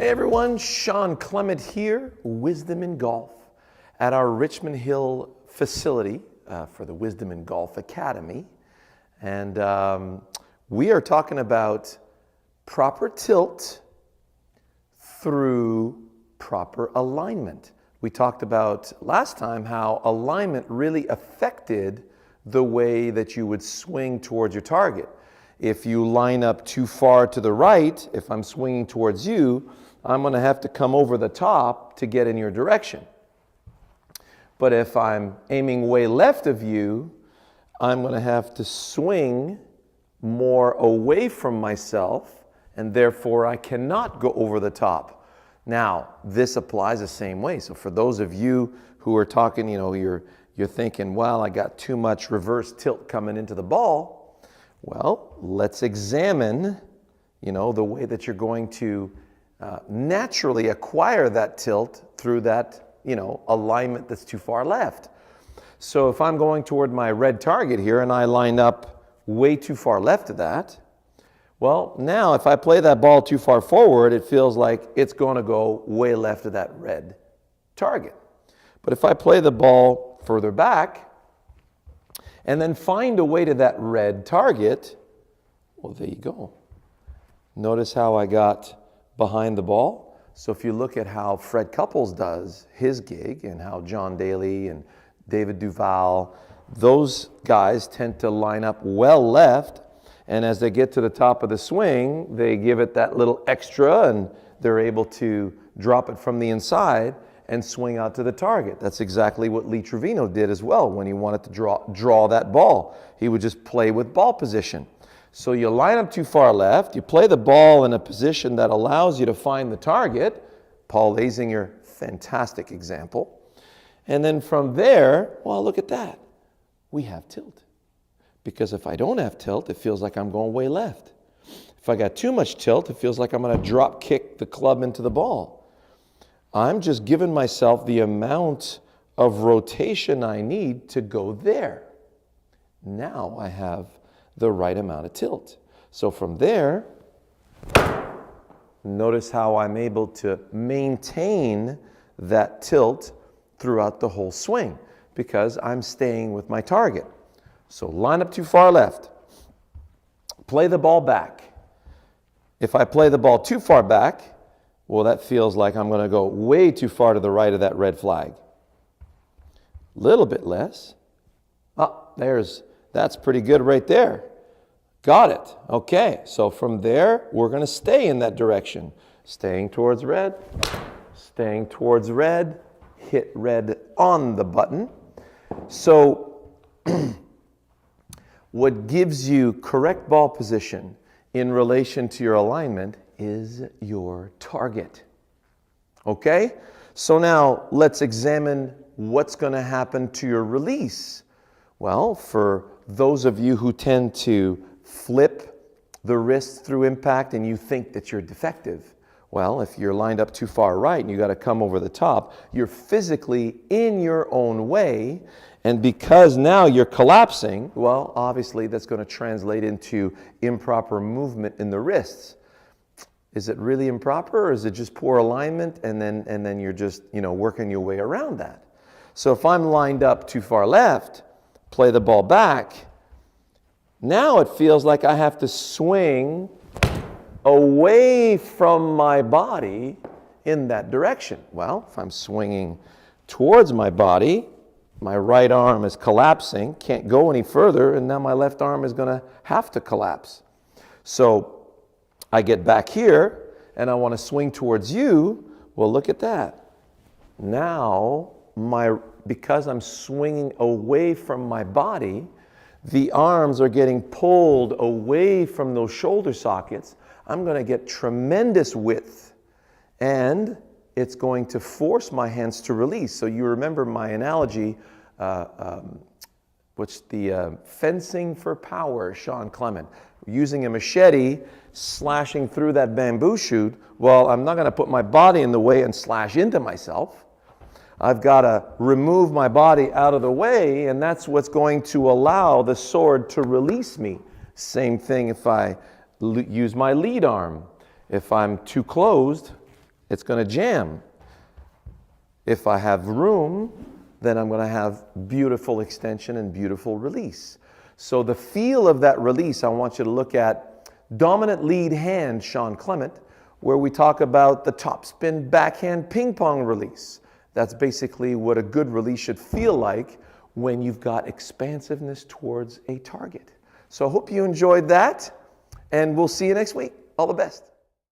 Hey everyone, Shawn Clement here, Wisdom in Golf, at our Richmond Hill facility for the Wisdom in Golf Academy. And we are talking about proper tilt through proper alignment. We talked about last time how alignment really affected the way that you would swing towards your target. If you line up too far to the right, if I'm swinging towards you, I'm going to have to come over the top to get in your direction. But if I'm aiming way left of you, I'm going to have to swing more away from myself, and therefore I cannot go over the top. Now, this applies the same way. So for those of you who are talking, you're thinking, well, I got too much reverse tilt coming into the ball. Well, let's examine, the way that you're going to naturally acquire that tilt through that, alignment that's too far left. So if I'm going toward my red target here and I line up way too far left of that, well, now if I play that ball too far forward, it feels like it's going to go way left of that red target. But if I play the ball further back and then find a way to that red target, well, there you go. Notice how I got behind the ball. So if you look at how Fred Couples does his gig and how John Daly and David Duval, those guys tend to line up well left, and as they get to the top of the swing, they give it that little extra and they're able to drop it from the inside and swing out to the target. That's exactly what Lee Trevino did as well when he wanted to draw that ball. He would just play with ball position. So you line up too far left, you play the ball in a position that allows you to find the target. Paul Azinger, fantastic example. And then from there, well, look at that. We have tilt. Because if I don't have tilt, it feels like I'm going way left. If I got too much tilt, it feels like I'm going to drop kick the club into the ball. I'm just giving myself the amount of rotation I need to go there. Now I have the right amount of tilt. So from there, notice how I'm able to maintain that tilt throughout the whole swing because I'm staying with my target. So line up too far left, play the ball back. If I play the ball too far back, well, that feels like I'm going to go way too far to the right of that red flag. Little bit less. That's pretty good right there. Got it. Okay, so from there, we're going to stay in that direction. Staying towards red, hit red on the button. So what gives you correct ball position in relation to your alignment is your target. Okay? So now let's examine what's going to happen to your release. Well, for those of you who tend to flip the wrist through impact and you think that you're defective, well, if you're lined up too far right and you got to come over the top, you're physically in your own way. And because now you're collapsing, well, obviously that's going to translate into improper movement in the wrists. Is it really improper, or is it just poor alignment and then you're just, working your way around that? So if I'm lined up too far left, play the ball back, now it feels like I have to swing away from my body in that direction. Well, if I'm swinging towards my body, my right arm is collapsing, can't go any further, and now my left arm is going to have to collapse. So I get back here, and I want to swing towards you. Well, look at that. Now, because I'm swinging away from my body, the arms are getting pulled away from those shoulder sockets. I'm going to get tremendous width, and it's going to force my hands to release. So you remember my analogy, which the fencing for power, Shawn Clement, using a machete, slashing through that bamboo shoot. Well, I'm not going to put my body in the way and slash into myself. I've got to remove my body out of the way, and that's what's going to allow the sword to release me. Same thing if I use my lead arm. If I'm too closed, it's going to jam. If I have room, then I'm going to have beautiful extension and beautiful release. So the feel of that release, I want you to look at dominant lead hand, Shawn Clement, where we talk about the topspin backhand ping pong release. That's basically what a good release should feel like when you've got expansiveness towards a target. So I hope you enjoyed that, and we'll see you next week. All the best.